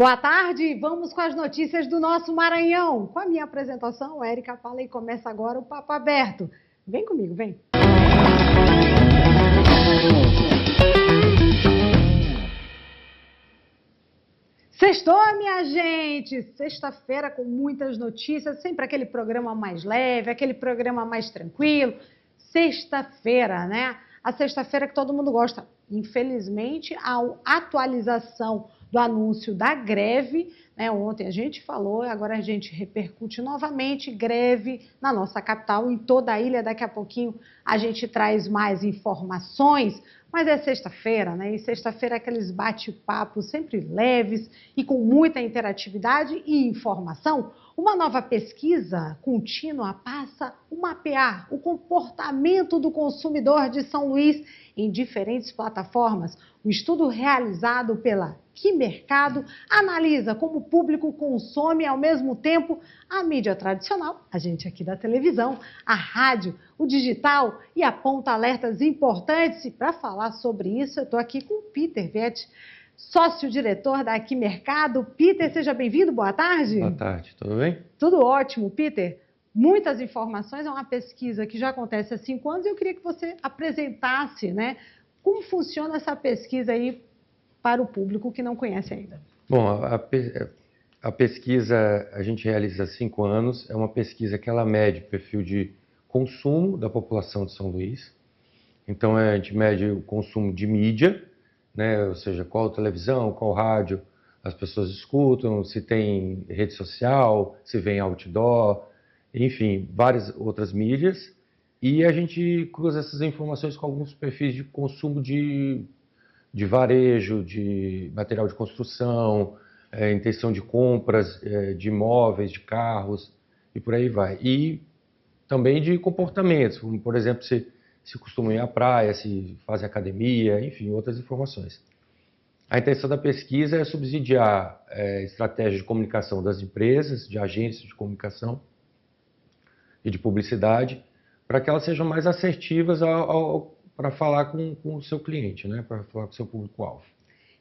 Boa tarde, vamos com as notícias do nosso Maranhão. Com a minha apresentação, Érica Fala, e começa agora o Papo Aberto. Vem comigo, vem. Sextou, minha gente! Sexta-feira com muitas notícias, sempre aquele programa mais leve, aquele programa mais tranquilo. Sexta-feira, né? A sexta-feira que todo mundo gosta. Infelizmente, a atualização do anúncio da greve, né? Ontem a gente falou, agora a gente repercute novamente, greve na nossa capital, em toda a ilha. Daqui a pouquinho a gente traz mais informações, mas é sexta-feira, né? E sexta-feira é aqueles bate-papos sempre leves e com muita interatividade e informação. Uma nova pesquisa contínua passa a mapear o comportamento do consumidor de São Luís em diferentes plataformas. O estudo realizado pela Que Mercado analisa como o público consome ao mesmo tempo a mídia tradicional, a gente aqui da televisão, a rádio, o digital, e aponta alertas importantes. E para falar sobre isso, eu estou aqui com o Peter Vietti, sócio-diretor da Que Mercado. Peter, seja bem-vindo, boa tarde. Boa tarde, tudo bem? Tudo ótimo, Peter. Muitas informações, é uma pesquisa que já acontece há 5 anos e eu queria que você apresentasse, né, como funciona essa pesquisa aí para o público que não conhece ainda. Bom, a pesquisa a gente realiza há 5 anos, é uma pesquisa que ela mede o perfil de consumo da população de São Luís. Então a gente mede o consumo de mídia, né, ou seja, qual televisão, qual rádio as pessoas escutam, se tem rede social, se vem outdoor, enfim, várias outras mídias. E a gente cruza essas informações com alguns perfis de consumo de varejo, de material de construção, intenção de compras de imóveis, de carros e por aí vai. E também de comportamentos, como, por exemplo, se costumam ir à praia, se fazem academia, enfim, outras informações. A intenção da pesquisa é subsidiar estratégias de comunicação das empresas, de agências de comunicação e de publicidade, para que elas sejam mais assertivas para falar com o seu cliente, né? Para falar com o seu público-alvo.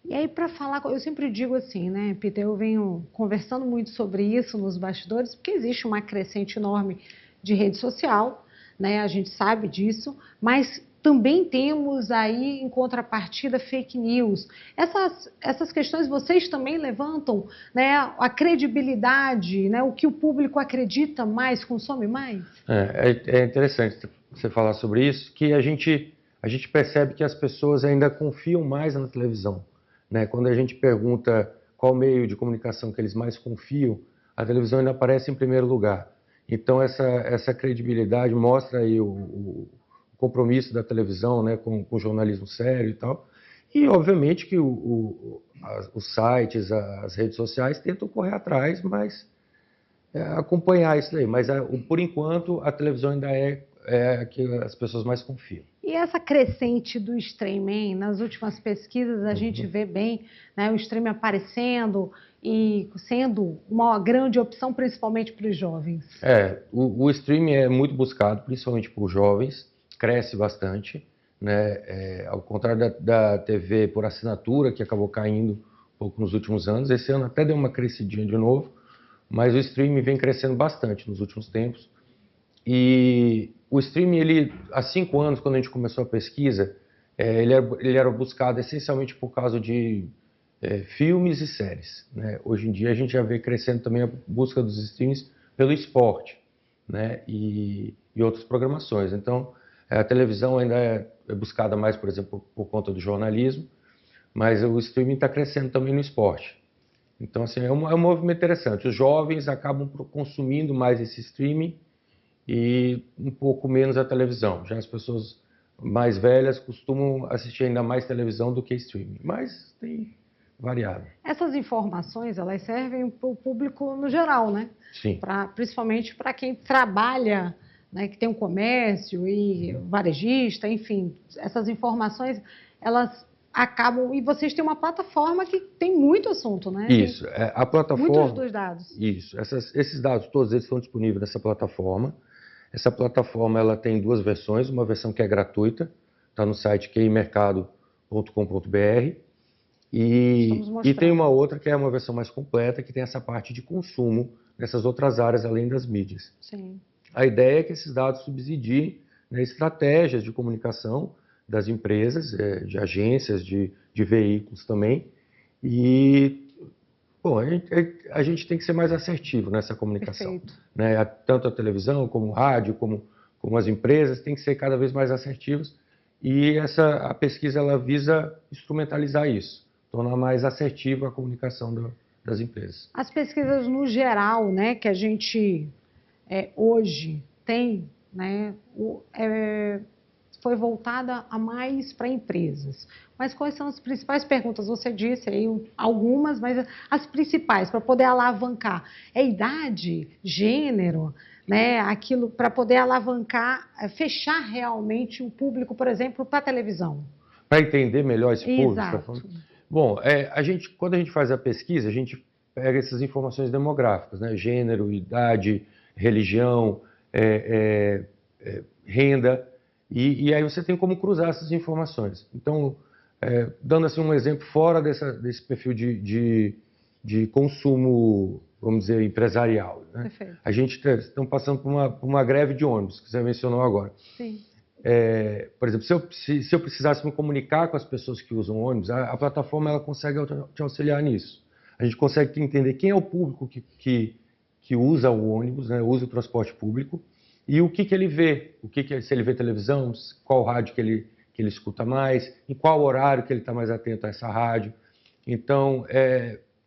E aí, para falar, eu sempre digo assim, né, Peter, eu venho conversando muito sobre isso nos bastidores, porque existe uma crescente enorme de rede social, né, a gente sabe disso, mas também temos aí, em contrapartida, fake news. Essas questões vocês também levantam, né, a credibilidade, né, o que o público acredita mais, consome mais? É interessante você falar sobre isso, que a gente percebe que as pessoas ainda confiam mais na televisão, né? Quando a gente pergunta qual meio de comunicação que eles mais confiam, a televisão ainda aparece em primeiro lugar. Então essa credibilidade mostra aí o compromisso da televisão, né, com o jornalismo sério e tal. E obviamente que os sites, as redes sociais tentam correr atrás, mas acompanhar isso daí. Mas por enquanto a televisão ainda é a que as pessoas mais confiam. E essa crescente do streaming, nas últimas pesquisas a gente vê bem, né, o streaming aparecendo e sendo uma grande opção, principalmente para os jovens. O streaming é muito buscado, principalmente por jovens, cresce bastante, né? Ao contrário da TV por assinatura, que acabou caindo um pouco nos últimos anos. Esse ano até deu uma crescidinha de novo, mas o streaming vem crescendo bastante nos últimos tempos. E o streaming, há 5 anos, quando a gente começou a pesquisa, ele era buscado essencialmente por causa de filmes e séries, né? Hoje em dia a gente já vê crescendo também a busca dos streams pelo esporte, né? E outras programações. Então, a televisão ainda é buscada mais, por exemplo, por conta do jornalismo, mas o streaming está crescendo também no esporte. Então, assim, é um movimento interessante. Os jovens acabam consumindo mais esse streaming e um pouco menos a televisão. Já as pessoas mais velhas costumam assistir ainda mais televisão do que streaming, mas tem variado. Essas informações, elas servem para o público no geral, né? Sim. Principalmente para quem trabalha, né, que tem um comércio e varejista, enfim. Essas informações, elas acabam... E vocês têm uma plataforma que tem muito assunto, né? Isso, a plataforma... Muitos dos dados. Isso, esses dados todos eles estão disponíveis nessa plataforma. Essa plataforma ela tem 2 versões, uma versão que é gratuita, está no site queimercado.com.br, E tem uma outra que é uma versão mais completa, que tem essa parte de consumo nessas outras áreas além das mídias. Sim. A ideia é que esses dados subsidiem, né, estratégias de comunicação das empresas, de agências, de veículos também. E, bom, a gente tem que ser mais assertivo nessa comunicação. Perfeito. Né? Tanto a televisão, como o rádio, como as empresas, têm que ser cada vez mais assertivos. E a pesquisa ela visa instrumentalizar isso, tornar mais assertiva a comunicação das empresas. As pesquisas no geral, né, que a gente hoje tem, né, foi voltada a mais para empresas. Mas quais são as principais perguntas? Você disse aí algumas, mas as principais, para poder alavancar. É idade, gênero, né, aquilo para poder alavancar, fechar realmente o público, por exemplo, para a televisão. Para entender melhor esse público? Exato. Bom, quando a gente faz a pesquisa, a gente pega essas informações demográficas, né? Gênero, idade, religião, renda, e aí você tem como cruzar essas informações. Então, dando assim um exemplo fora desse perfil de consumo, vamos dizer, empresarial, né? Perfeito. A gente está passando por uma greve de ônibus, que você mencionou agora. Sim. Por exemplo, se eu precisasse me comunicar com as pessoas que usam ônibus, a plataforma ela consegue te auxiliar nisso. A gente consegue entender quem é o público que usa o ônibus, né, usa o transporte público, e o que ele vê, se ele vê televisão, qual rádio que ele escuta mais, em qual horário que ele está mais atento a essa rádio. Então,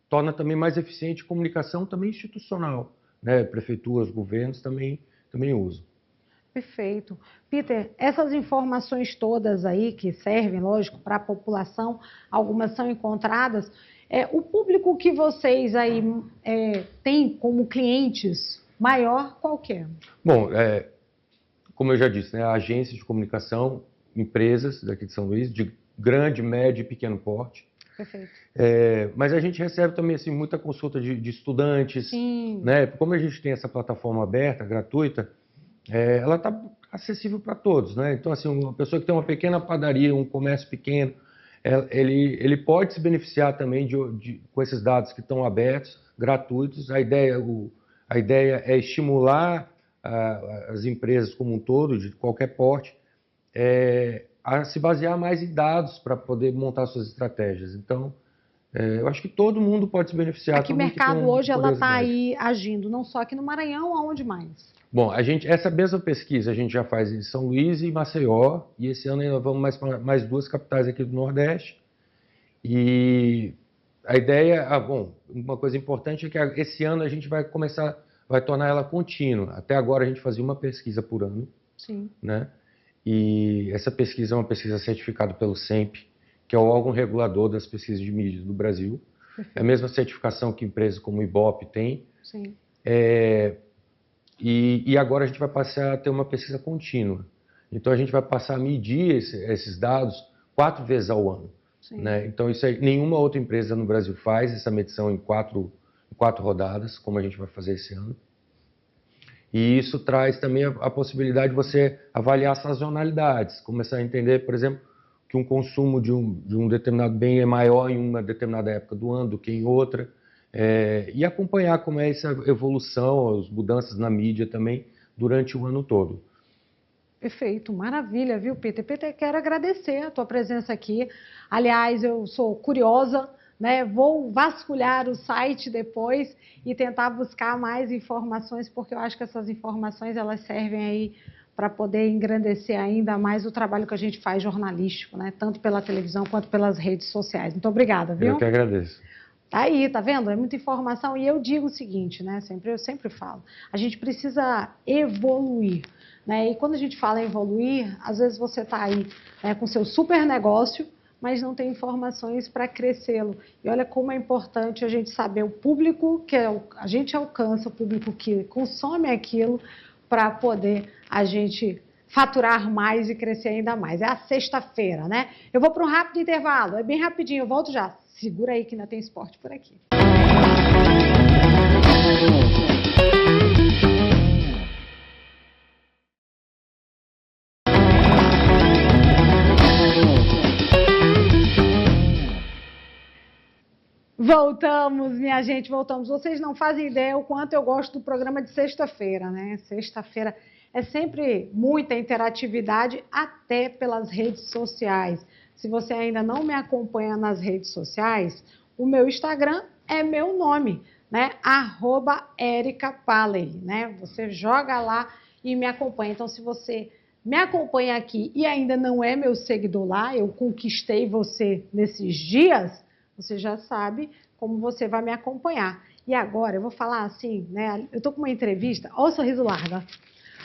torna também mais eficiente a comunicação também institucional, né? Prefeituras, governos também usam. Perfeito. Peter, essas informações todas aí que servem, lógico, para a população, algumas são encontradas. O público que vocês aí têm como clientes maior, qual que é? Bom, como eu já disse, né, agências de comunicação, empresas daqui de São Luís, de grande, médio e pequeno porte. Perfeito. Mas a gente recebe também assim, muita consulta de estudantes. Sim. Né? Como a gente tem essa plataforma aberta, gratuita, ela está acessível para todos. Né? Então, assim, uma pessoa que tem uma pequena padaria, um comércio pequeno, ele pode se beneficiar também com esses dados que estão abertos, gratuitos. A ideia é estimular as empresas como um todo, de qualquer porte, a se basear mais em dados para poder montar suas estratégias. Então, eu acho que todo mundo pode se beneficiar. Aqui mercado hoje ela está aí agindo, não só aqui no Maranhão, aonde mais? Bom, essa mesma pesquisa a gente já faz em São Luís e Maceió, e esse ano ainda vamos mais duas capitais aqui do Nordeste. E a ideia, uma coisa importante é que esse ano a gente vai tornar ela contínua. Até agora a gente fazia uma pesquisa por ano. Sim. Né? E essa pesquisa é uma pesquisa certificada pelo SEMP, que é o órgão regulador das pesquisas de mídia do Brasil. Perfeito. É a mesma certificação que empresas como o Ibope têm. Sim. E agora a gente vai passar a ter uma pesquisa contínua. Então a gente vai passar a medir esses dados 4 vezes ao ano. Né? Então isso aí, nenhuma outra empresa no Brasil faz essa medição em quatro rodadas, como a gente vai fazer esse ano. E isso traz também a possibilidade de você avaliar sazonalidades, começar a entender, por exemplo, que um consumo de um determinado bem é maior em uma determinada época do ano do que em outra, e acompanhar como é essa evolução, as mudanças na mídia também durante o ano todo. Perfeito, maravilha, viu, Peter? Peter, quero agradecer a tua presença aqui. Aliás, eu sou curiosa, né? Vou vasculhar o site depois e tentar buscar mais informações, porque eu acho que essas informações elas servem aí para poder engrandecer ainda mais o trabalho que a gente faz jornalístico, né? Tanto pela televisão quanto pelas redes sociais. Muito obrigada, viu? Eu que agradeço. Tá aí, tá vendo? É muita informação e eu digo o seguinte, né? Eu sempre falo, a gente precisa evoluir, né? E quando a gente fala em evoluir, às vezes você está aí, né, com seu super negócio, mas não tem informações para crescê-lo. E olha como é importante a gente saber o público que a gente alcança, o público que consome aquilo, para poder a gente faturar mais e crescer ainda mais. É a sexta-feira, né? Eu vou para um rápido intervalo, é bem rapidinho, eu volto já. Segura aí que ainda tem esporte por aqui. Voltamos, minha gente, voltamos. Vocês não fazem ideia o quanto eu gosto do programa de sexta-feira, né? Sexta-feira é sempre muita interatividade, até pelas redes sociais. Se você ainda não me acompanha nas redes sociais, o meu Instagram é meu nome, né? @ericapaley, né? Você joga lá e me acompanha. Então, se você me acompanha aqui e ainda não é meu seguidor lá, eu conquistei você nesses dias, você já sabe como você vai me acompanhar. E agora eu vou falar assim, né? Eu tô com uma entrevista, olha o sorriso largo.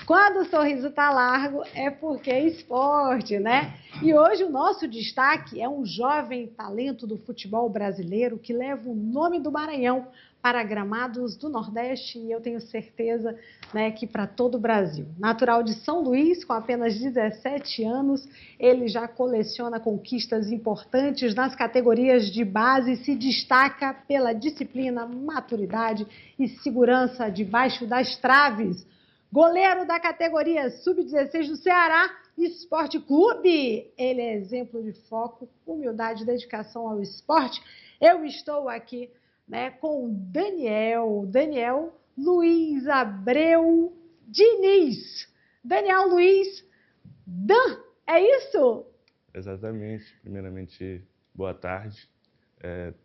Quando o sorriso tá largo é porque é esporte, né? E hoje o nosso destaque é um jovem talento do futebol brasileiro que leva o nome do Maranhão para gramados do Nordeste e eu tenho certeza, né, que para todo o Brasil. Natural de São Luís, com apenas 17 anos, ele já coleciona conquistas importantes nas categorias de base e se destaca pela disciplina, maturidade e segurança debaixo das traves. Goleiro da categoria Sub-16 do Ceará Esporte Clube. Ele é exemplo de foco, humildade e dedicação ao esporte. Eu estou aqui, né, com o Daniel Luiz Abreu Diniz. Daniel Luiz Dan, é isso? Exatamente. Primeiramente, boa tarde,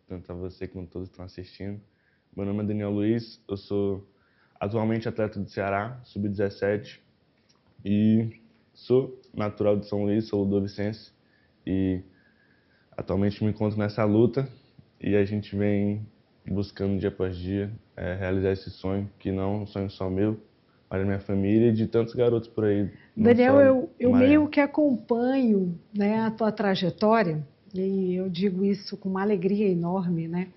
tanto a você quanto todos que estão assistindo. Meu nome é Daniel Luiz, eu sou atualmente atleta do Ceará, Sub-17, e sou natural de São Luís, sou ludovicense, e atualmente me encontro nessa luta, e a gente vem buscando dia após dia realizar esse sonho, que não é um sonho só meu, mas da minha família e de tantos garotos por aí. Daniel, eu meio que acompanho, né, a tua trajetória, e eu digo isso com uma alegria enorme, né?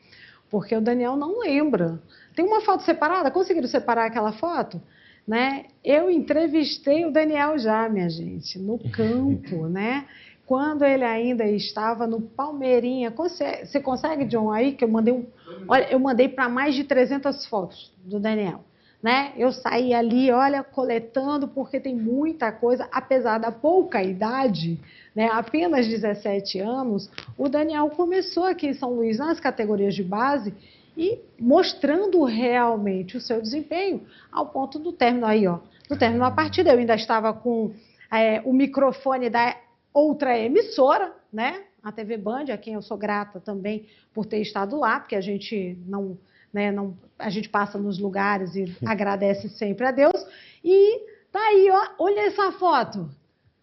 Porque o Daniel não lembra. Tem uma foto separada? Conseguiram separar aquela foto? Né? Eu entrevistei o Daniel já, minha gente, no campo, né? Quando ele ainda estava no Palmeirinha. Você consegue, John, aí? Que eu mandei olha, eu mandei para mais de 300 fotos do Daniel. Né? Eu saí ali, olha, coletando, porque tem muita coisa, apesar da pouca idade, né? Apenas 17 anos, o Daniel começou aqui em São Luís nas categorias de base e mostrando realmente o seu desempenho ao ponto do término aí, ó, do término da partida. Eu ainda estava com o microfone da outra emissora, né? A TV Band, a quem eu sou grata também por ter estado lá, porque a gente não, né, a gente passa nos lugares e agradece sempre a Deus. E tá aí, ó, olha essa foto.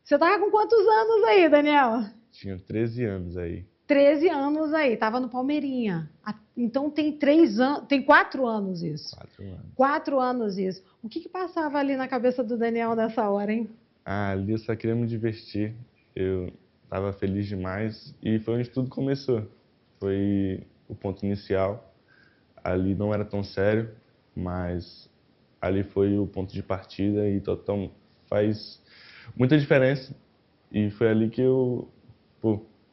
Você tava com quantos anos aí, Daniel? Tinha 13 anos aí. 13 anos aí, tava no Palmeirinha. Então tem 3 anos, tem 4 anos isso. 4 anos. 4 anos isso. O que passava ali na cabeça do Daniel nessa hora, hein? Ali eu só queria me divertir. Eu estava feliz demais e foi onde tudo começou. Foi o ponto inicial. Ali não era tão sério, mas ali foi o ponto de partida e faz muita diferença. E foi ali que eu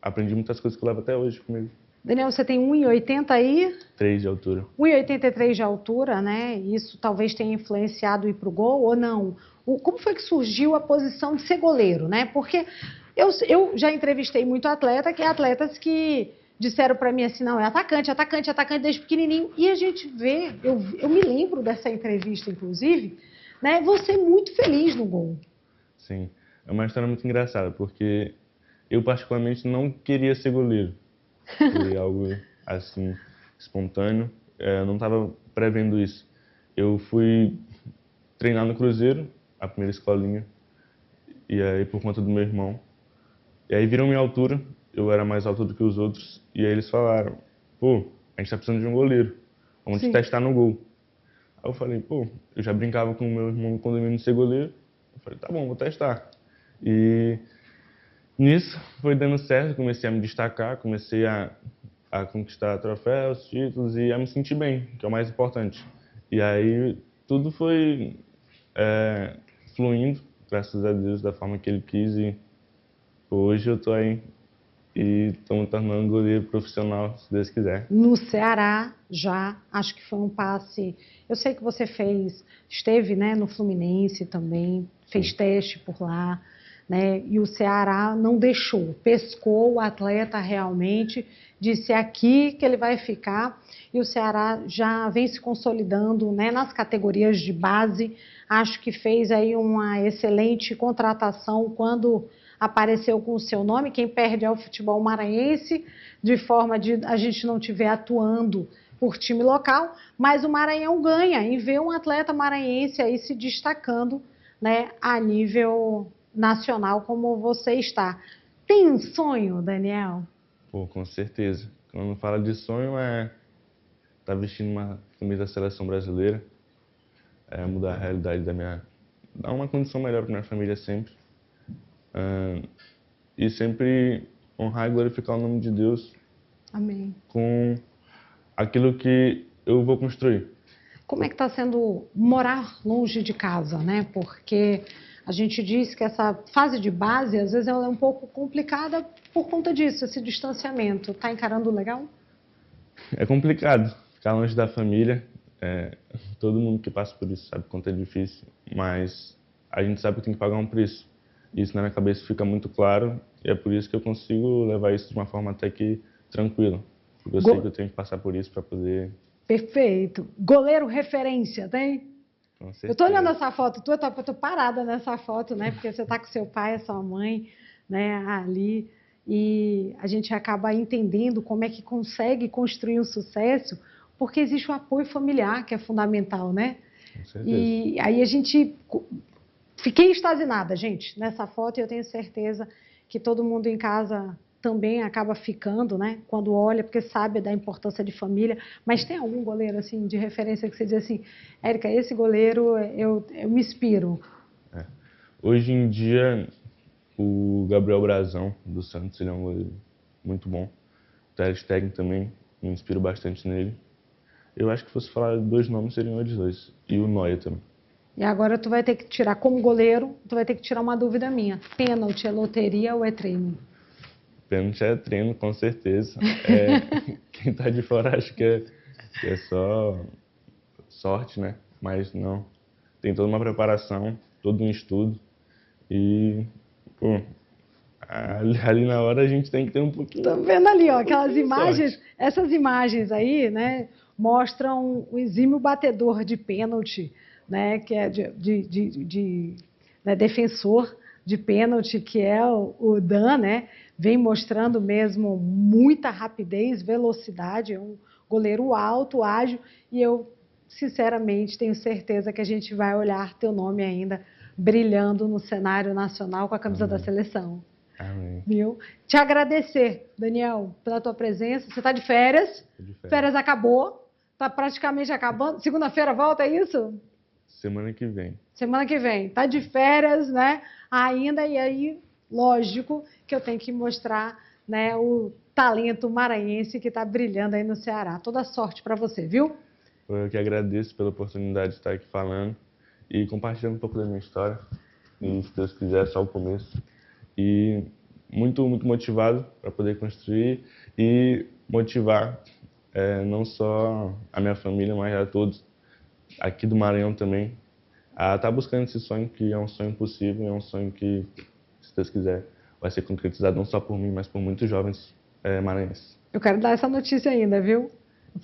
aprendi muitas coisas que eu levo até hoje comigo. Daniel, você tem 1,80 aí? 3 de altura. 1,83 de altura, né? Isso talvez tenha influenciado ir para o gol ou não? Como foi que surgiu a posição de ser goleiro, né? Porque eu já entrevistei muito atleta, que é atletas que disseram para mim assim, não, é atacante desde pequenininho. E a gente vê, eu me lembro dessa entrevista, inclusive, né? Você muito feliz no gol. Sim, é uma história muito engraçada, porque eu particularmente não queria ser goleiro. Foi algo assim, espontâneo. Eu não estava prevendo isso. Eu fui treinar no Cruzeiro, a primeira escolinha, e aí por conta do meu irmão. E aí viram minha altura, eu era mais alto do que os outros, e aí eles falaram, a gente tá precisando de um goleiro, vamos te testar no gol. Aí eu falei, eu já brincava com o meu irmão no condomínio de ser goleiro, eu falei, tá bom, vou testar. E nisso foi dando certo, comecei a me destacar, comecei a conquistar troféus, títulos e a me sentir bem, que é o mais importante. E aí tudo foi fluindo, graças a Deus, da forma que Ele quis e hoje eu tô aí e estou me tornando goleiro profissional, se Deus quiser. No Ceará, já, acho que foi um passe. Eu sei que você esteve, né, no Fluminense também, fez teste por lá, né? E o Ceará não deixou, pescou o atleta realmente disse aqui que ele vai ficar, e o Ceará já vem se consolidando, né, nas categorias de base. Acho que fez aí uma excelente contratação quando apareceu com o seu nome. Quem perde é o futebol maranhense, de forma de a gente não estiver atuando por time local, mas o Maranhão ganha em ver um atleta maranhense aí se destacando, né, a nível nacional como você está. Tem um sonho, Daniel? Pô, com certeza. Quando fala de sonho, estar vestindo uma camisa da seleção brasileira, mudar a realidade dar uma condição melhor para minha família sempre. E sempre honrar e glorificar o nome de Deus. Amém. Com aquilo que eu vou construir. Como é que está sendo morar longe de casa, né? Porque a gente diz que essa fase de base, às vezes, ela é um pouco complicada por conta disso, esse distanciamento. Está encarando legal? É complicado ficar longe da família. Todo mundo que passa por isso sabe quanto é difícil, mas a gente sabe que tem que pagar um preço. Isso na minha cabeça fica muito claro e é por isso que eu consigo levar isso de uma forma até que tranquila. Porque eu sei que eu tenho que passar por isso para poder... Perfeito. Goleiro referência, tem? Com certeza. Eu estou olhando essa foto tua, eu tô parada nessa foto, né? Porque você está com seu pai, a sua mãe, né, ali, e a gente acaba entendendo como é que consegue construir um sucesso, porque existe o apoio familiar, que é fundamental, né? Com certeza. E aí a gente... Fiquei extasiada, gente, nessa foto, e eu tenho certeza que todo mundo em casa também acaba ficando, né, quando olha, porque sabe da importância de família. Mas tem algum goleiro, assim, de referência que você diz assim, Érica, esse goleiro, eu me inspiro? Hoje em dia, o Gabriel Brazão, do Santos, ele é um goleiro muito bom. O Ter Stegen também, me inspiro bastante nele. Eu acho que se fosse falar 2 nomes, seriam eles 2. E o Neuer também. E agora tu vai ter que tirar, como goleiro, tu vai ter que tirar uma dúvida minha. Pênalti é loteria ou é treino? Pênalti é treino, com certeza. Quem tá de fora acha que é só sorte, né? Mas não. Tem toda uma preparação, todo um estudo. E, pô, ali na hora a gente tem que ter um pouquinho... Tô vendo ali, ó, aquelas imagens, essas imagens aí, né, mostram o exímio batedor de pênalti, né, que é né, defensor de pênalti, que é o Dan, né, vem mostrando mesmo muita rapidez, velocidade, é um goleiro alto, ágil, e eu, sinceramente, tenho certeza que a gente vai olhar teu nome ainda brilhando no cenário nacional com a camisa da seleção. Amém. Viu? Te agradecer, Daniel, pela tua presença. Você está de férias? Tô de férias. Férias acabou, está praticamente acabando. Segunda-feira volta, é isso? Semana que vem. Semana que vem. Está de férias, né? Ainda, e aí, lógico que eu tenho que mostrar, né, o talento maranhense que está brilhando aí no Ceará. Toda sorte para você, viu? Eu que agradeço pela oportunidade de estar aqui falando e compartilhando um pouco da minha história. E, se Deus quiser, é só o começo. E muito, muito motivado para poder construir e motivar não só a minha família, mas a todos aqui do Maranhão também, a estar buscando esse sonho, que é um sonho possível, é um sonho que, se Deus quiser, vai ser concretizado não só por mim, mas por muitos jovens maranhenses. Eu quero dar essa notícia ainda, viu?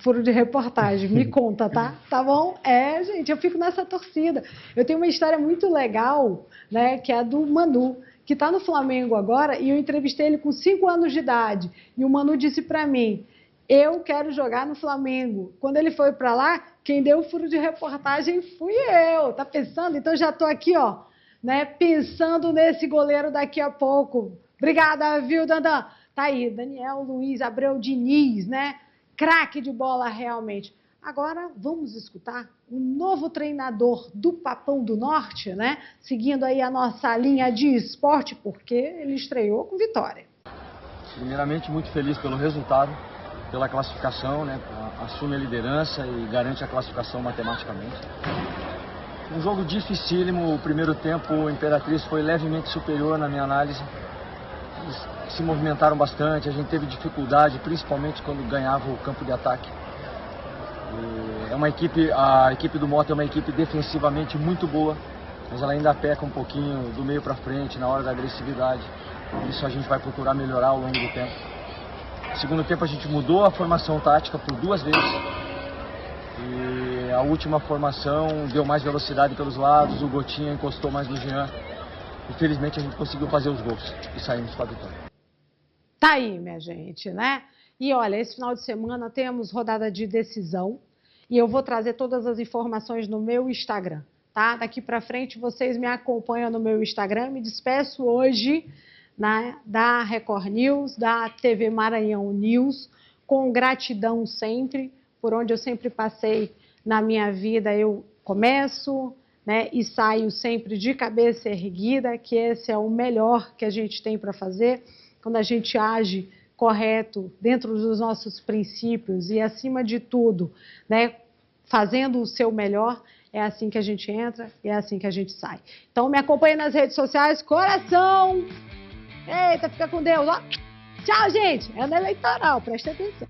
Furo de reportagem, me conta, tá? Tá bom? Gente, eu fico nessa torcida. Eu tenho uma história muito legal, né, que é a do Manu, que está no Flamengo agora, e eu entrevistei ele com 5 anos de idade, e o Manu disse para mim, eu quero jogar no Flamengo. Quando ele foi para lá, quem deu o furo de reportagem fui eu, tá pensando? Então já estou aqui, ó, né, pensando nesse goleiro daqui a pouco. Obrigada, viu, Dandan? Tá aí, Daniel Luiz Abreu Diniz, né? Craque de bola realmente. Agora vamos escutar o novo treinador do Papão do Norte, né? Seguindo aí a nossa linha de esporte, porque ele estreou com vitória. Primeiramente, muito feliz pelo resultado, pela classificação, né? Assume a liderança e garante a classificação matematicamente. Um jogo dificílimo, o primeiro tempo o Imperatriz foi levemente superior na minha análise. Eles se movimentaram bastante, a gente teve dificuldade, principalmente quando ganhava o campo de ataque. A equipe do Mota é uma equipe defensivamente muito boa, mas ela ainda peca um pouquinho do meio para frente na hora da agressividade. Isso a gente vai procurar melhorar ao longo do tempo. Segundo tempo a gente mudou a formação tática por 2 vezes. E a última formação deu mais velocidade pelos lados, o Gotinha encostou mais no Jean. Infelizmente a gente conseguiu fazer os gols e saímos com a vitória. Tá aí, minha gente, né? E olha, esse final de semana temos rodada de decisão e eu vou trazer todas as informações no meu Instagram, tá? Daqui pra frente vocês me acompanham no meu Instagram. Me despeço hoje, né, da Record News, da TV Maranhão News, com gratidão sempre, por onde eu sempre passei na minha vida, eu começo, né, e saio sempre de cabeça erguida, que esse é o melhor que a gente tem para fazer, quando a gente age correto, dentro dos nossos princípios e, acima de tudo, né, fazendo o seu melhor, é assim que a gente entra e é assim que a gente sai. Então, me acompanhe nas redes sociais, coração! Eita, fica com Deus, ó! Tchau, gente! É no eleitoral, presta atenção.